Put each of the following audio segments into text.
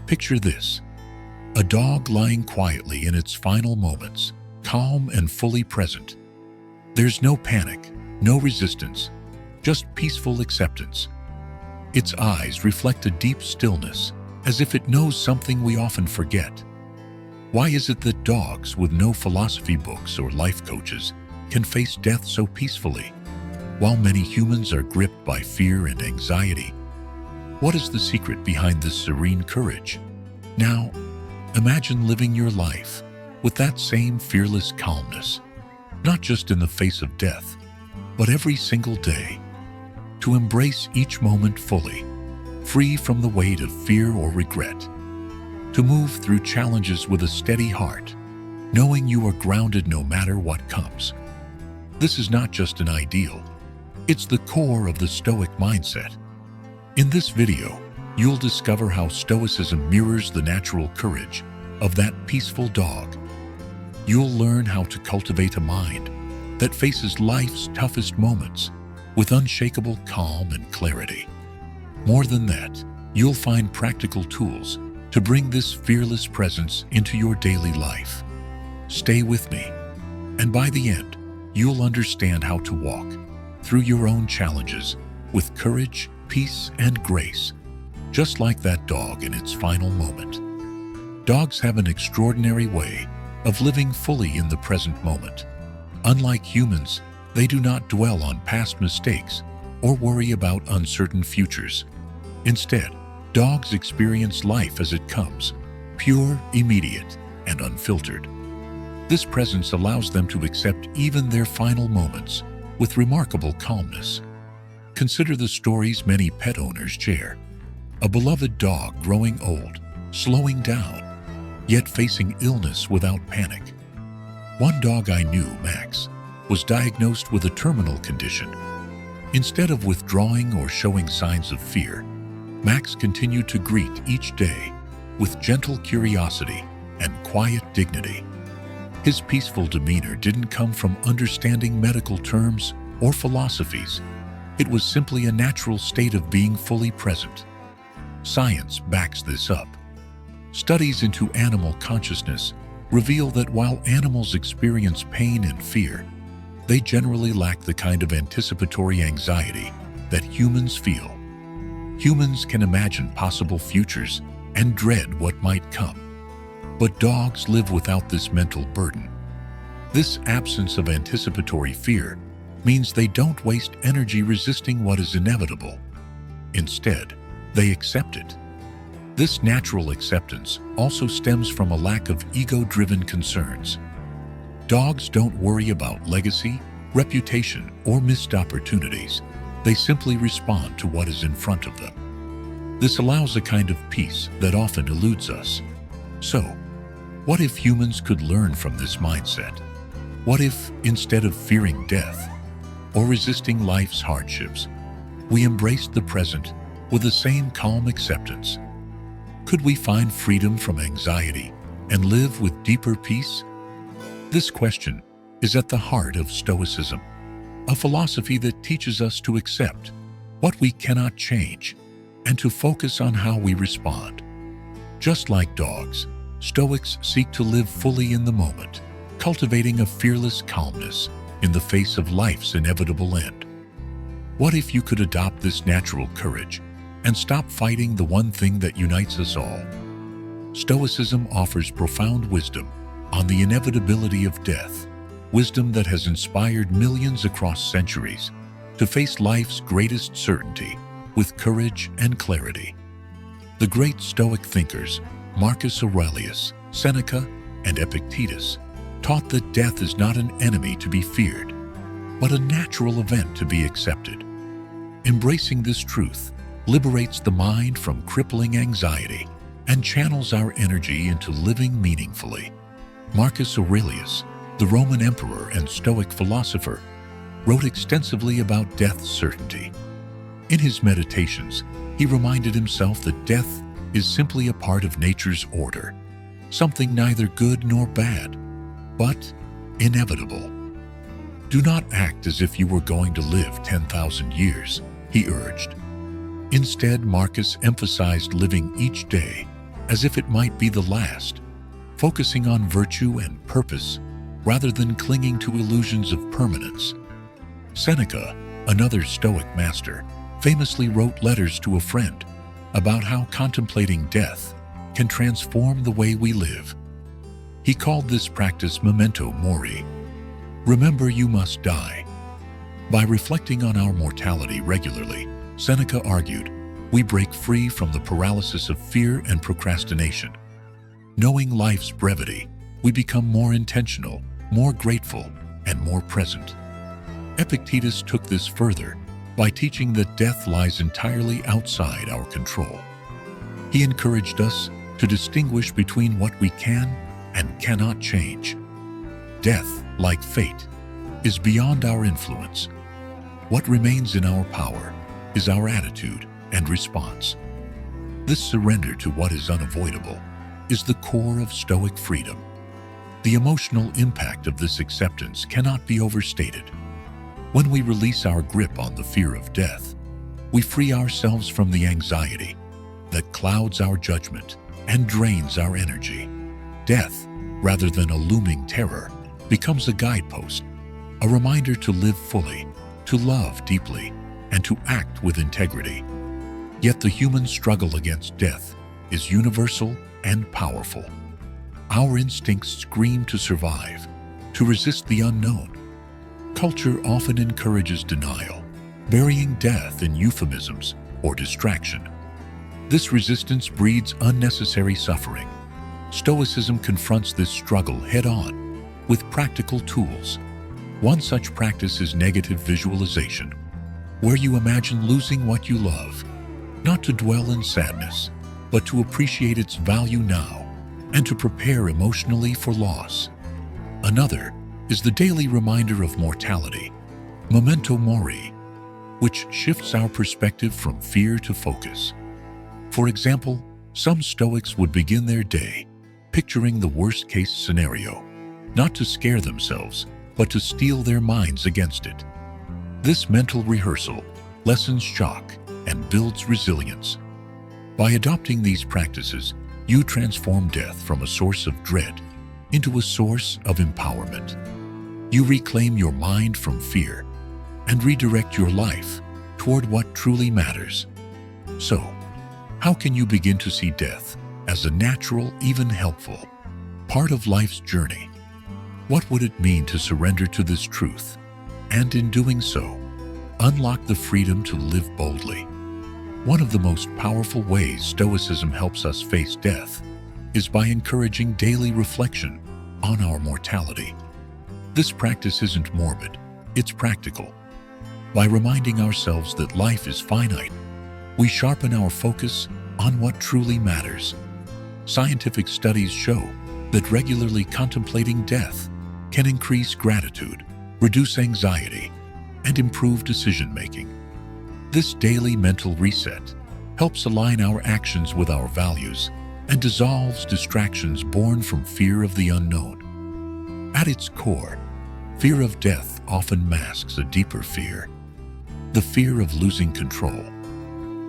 Picture this: a dog lying quietly in its final moments, calm and fully present. There's no panic, no resistance, just peaceful acceptance. Its eyes reflect a deep stillness, as if it knows something we often forget. Why is it that dogs with no philosophy books or life coaches can face death so peacefully, while many humans are gripped by fear and anxiety? What is the secret behind this serene courage? Now, imagine living your life with that same fearless calmness, not just in the face of death, but every single day. To embrace each moment fully, free from the weight of fear or regret. To move through challenges with a steady heart, knowing you are grounded no matter what comes. This is not just an ideal, it's the core of the Stoic mindset. In this video, you'll discover how Stoicism mirrors the natural courage of that peaceful dog. You'll learn how to cultivate a mind that faces life's toughest moments with unshakable calm and clarity. More than that, you'll find practical tools to bring this fearless presence into your daily life. Stay with me, and by the end, you'll understand how to walk through your own challenges with courage, peace, and grace, just like that dog in its final moment. Dogs have an extraordinary way of living fully in the present moment. Unlike humans, they do not dwell on past mistakes or worry about uncertain futures. Instead, dogs experience life as it comes, pure, immediate, and unfiltered. This presence allows them to accept even their final moments with remarkable calmness. Consider the stories many pet owners share. A beloved dog growing old, slowing down, yet facing illness without panic. One dog I knew, Max, was diagnosed with a terminal condition. Instead of withdrawing or showing signs of fear, Max continued to greet each day with gentle curiosity and quiet dignity. His peaceful demeanor didn't come from understanding medical terms or philosophies. It was simply a natural state of being fully present. Science backs this up. Studies into animal consciousness reveal that while animals experience pain and fear, they generally lack the kind of anticipatory anxiety that humans feel. Humans can imagine possible futures and dread what might come. But dogs live without this mental burden. This absence of anticipatory fear means they don't waste energy resisting what is inevitable. Instead, they accept it. This natural acceptance also stems from a lack of ego-driven concerns. Dogs don't worry about legacy, reputation, or missed opportunities. They simply respond to what is in front of them. This allows a kind of peace that often eludes us. So, what if humans could learn from this mindset? What if, instead of fearing death or resisting life's hardships, we embraced the present with the same calm acceptance? Could we find freedom from anxiety and live with deeper peace? This question is at the heart of Stoicism, a philosophy that teaches us to accept what we cannot change and to focus on how we respond. Just like dogs, Stoics seek to live fully in the moment, cultivating a fearless calmness in the face of life's inevitable end. What if you could adopt this natural courage and stop fighting the one thing that unites us all? Stoicism offers profound wisdom on the inevitability of death, wisdom that has inspired millions across centuries to face life's greatest certainty with courage and clarity. The great Stoic thinkers, Marcus Aurelius, Seneca, and Epictetus, taught that death is not an enemy to be feared, but a natural event to be accepted. Embracing this truth liberates the mind from crippling anxiety and channels our energy into living meaningfully. Marcus Aurelius, the Roman emperor and Stoic philosopher, wrote extensively about death's certainty. In his meditations, he reminded himself that death is simply a part of nature's order, something neither good nor bad, but inevitable. Do not act as if you were going to live 10,000 years, he urged. Instead, Marcus emphasized living each day as if it might be the last, focusing on virtue and purpose rather than clinging to illusions of permanence. Seneca, another Stoic master, famously wrote letters to a friend about how contemplating death can transform the way we live. He called this practice memento mori. Remember, you must die. By reflecting on our mortality regularly, Seneca argued, we break free from the paralysis of fear and procrastination. Knowing life's brevity, we become more intentional, more grateful, and more present. Epictetus took this further by teaching that death lies entirely outside our control. He encouraged us to distinguish between what we can and cannot change. Death, like fate, is beyond our influence. What remains in our power is our attitude and response. This surrender to what is unavoidable is the core of Stoic freedom. The emotional impact of this acceptance cannot be overstated. When we release our grip on the fear of death, we free ourselves from the anxiety that clouds our judgment and drains our energy. Death, rather than a looming terror, becomes a guidepost, a reminder to live fully, to love deeply, and to act with integrity. Yet the human struggle against death is universal and powerful. Our instincts scream to survive, to resist the unknown. Culture often encourages denial, burying death in euphemisms or distraction. This resistance breeds unnecessary suffering. Stoicism confronts this struggle head-on with practical tools. One such practice is negative visualization, where you imagine losing what you love, not to dwell in sadness, but to appreciate its value now and to prepare emotionally for loss. Another is the daily reminder of mortality, memento mori, which shifts our perspective from fear to focus. For example, some Stoics would begin their day picturing the worst-case scenario, not to scare themselves, but to steel their minds against it. This mental rehearsal lessens shock and builds resilience. By adopting these practices, you transform death from a source of dread into a source of empowerment. You reclaim your mind from fear and redirect your life toward what truly matters. So, how can you begin to see death as a natural, even helpful, part of life's journey? What would it mean to surrender to this truth, and in doing so, unlock the freedom to live boldly? One of the most powerful ways Stoicism helps us face death is by encouraging daily reflection on our mortality. This practice isn't morbid, it's practical. By reminding ourselves that life is finite, we sharpen our focus on what truly matters. Scientific studies show that regularly contemplating death can increase gratitude, reduce anxiety, and improve decision-making. This daily mental reset helps align our actions with our values and dissolves distractions born from fear of the unknown. At its core, fear of death often masks a deeper fear, the fear of losing control.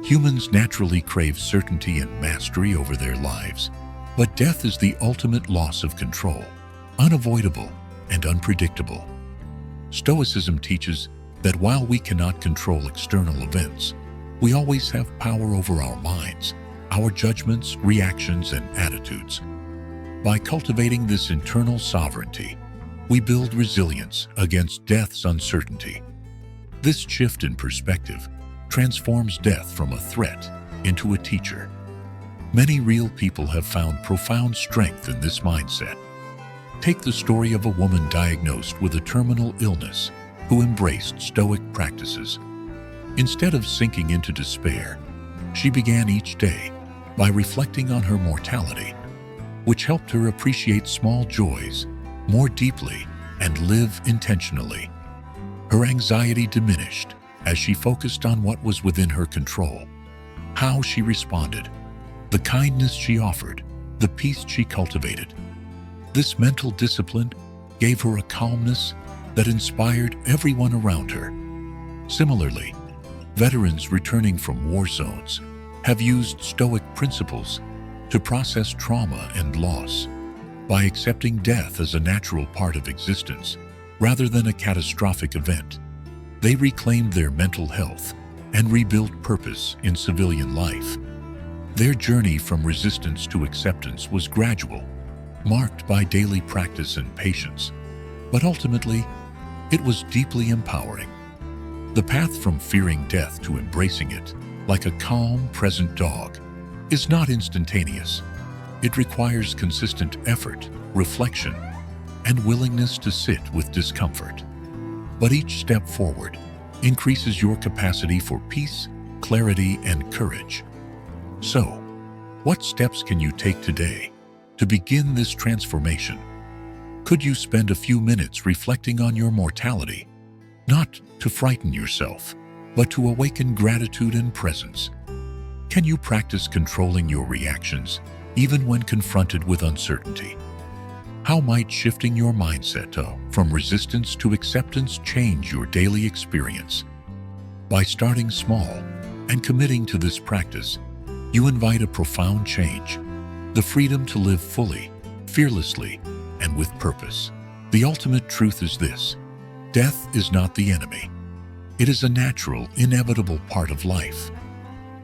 Humans naturally crave certainty and mastery over their lives, but death is the ultimate loss of control, unavoidable and unpredictable. Stoicism teaches that while we cannot control external events, we always have power over our minds, our judgments, reactions, and attitudes. By cultivating this internal sovereignty, we build resilience against death's uncertainty. This shift in perspective transforms death from a threat into a teacher. Many real people have found profound strength in this mindset. Take the story of a woman diagnosed with a terminal illness who embraced Stoic practices. Instead of sinking into despair, she began each day by reflecting on her mortality, which helped her appreciate small joys more deeply and live intentionally. Her anxiety diminished as she focused on what was within her control, how she responded, the kindness she offered, the peace she cultivated. This mental discipline gave her a calmness that inspired everyone around her. Similarly, veterans returning from war zones have used Stoic principles to process trauma and loss. By accepting death as a natural part of existence, rather than a catastrophic event, they reclaimed their mental health and rebuilt purpose in civilian life. Their journey from resistance to acceptance was gradual, marked by daily practice and patience, but ultimately, it was deeply empowering. The path from fearing death to embracing it, like a calm, present dog, is not instantaneous. It requires consistent effort, reflection, and willingness to sit with discomfort. But each step forward increases your capacity for peace, clarity, and courage. So, what steps can you take today to begin this transformation? Could you spend a few minutes reflecting on your mortality, not to frighten yourself, but to awaken gratitude and presence? Can you practice controlling your reactions, even when confronted with uncertainty? How might shifting your mindset from resistance to acceptance change your daily experience? By starting small and committing to this practice, you invite a profound change, the freedom to live fully, fearlessly, and with purpose. The ultimate truth is this: death is not the enemy. It is a natural, inevitable part of life.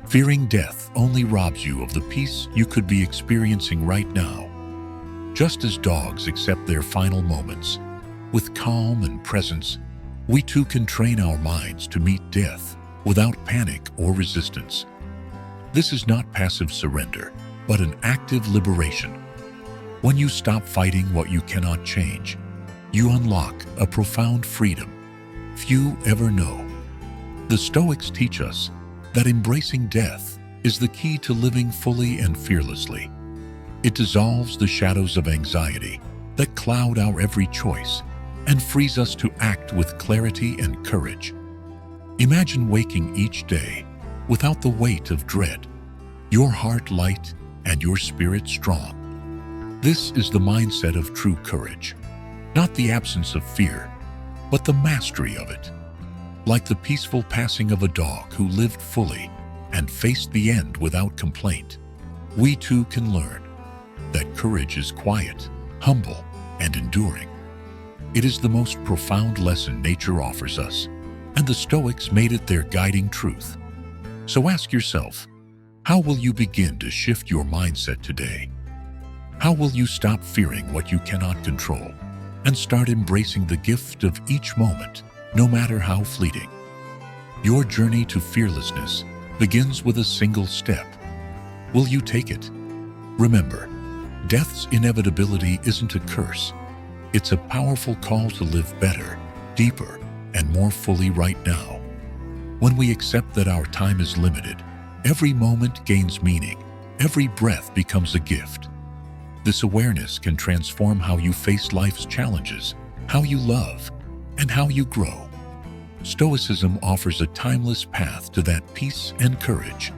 Fearing death only robs you of the peace you could be experiencing right now. Just as dogs accept their final moments with calm and presence, we too can train our minds to meet death without panic or resistance. This is not passive surrender, but an active liberation. When you stop fighting what you cannot change, you unlock a profound freedom few ever know. The Stoics teach us that embracing death is the key to living fully and fearlessly. It dissolves the shadows of anxiety that cloud our every choice and frees us to act with clarity and courage. Imagine waking each day without the weight of dread, your heart light and your spirit strong. This is the mindset of true courage, not the absence of fear, but the mastery of it. Like the peaceful passing of a dog who lived fully and faced the end without complaint, we too can learn that courage is quiet, humble, and enduring. It is the most profound lesson nature offers us, and the Stoics made it their guiding truth. So ask yourself, how will you begin to shift your mindset today? How will you stop fearing what you cannot control and start embracing the gift of each moment, no matter how fleeting? Your journey to fearlessness begins with a single step. Will you take it? Remember, death's inevitability isn't a curse. It's a powerful call to live better, deeper, and more fully right now. When we accept that our time is limited, every moment gains meaning, every breath becomes a gift. This awareness can transform how you face life's challenges, how you love, and how you grow. Stoicism offers a timeless path to that peace and courage.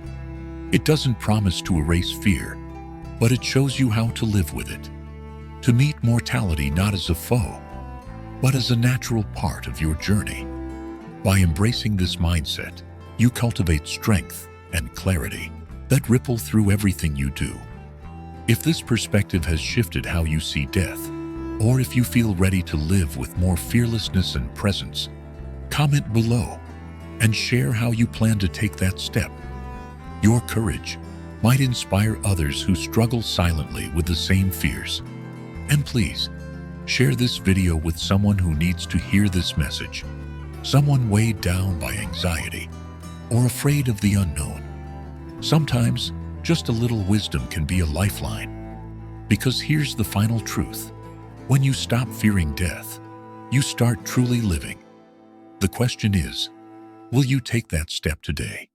It doesn't promise to erase fear, but it shows you how to live with it, to meet mortality not as a foe, but as a natural part of your journey. By embracing this mindset, you cultivate strength and clarity that ripple through everything you do. If this perspective has shifted how you see death, or if you feel ready to live with more fearlessness and presence, comment below and share how you plan to take that step. Your courage might inspire others who struggle silently with the same fears. And please, share this video with someone who needs to hear this message, someone weighed down by anxiety or afraid of the unknown. Sometimes, just a little wisdom can be a lifeline. Because here's the final truth: when you stop fearing death, you start truly living. The question is, will you take that step today?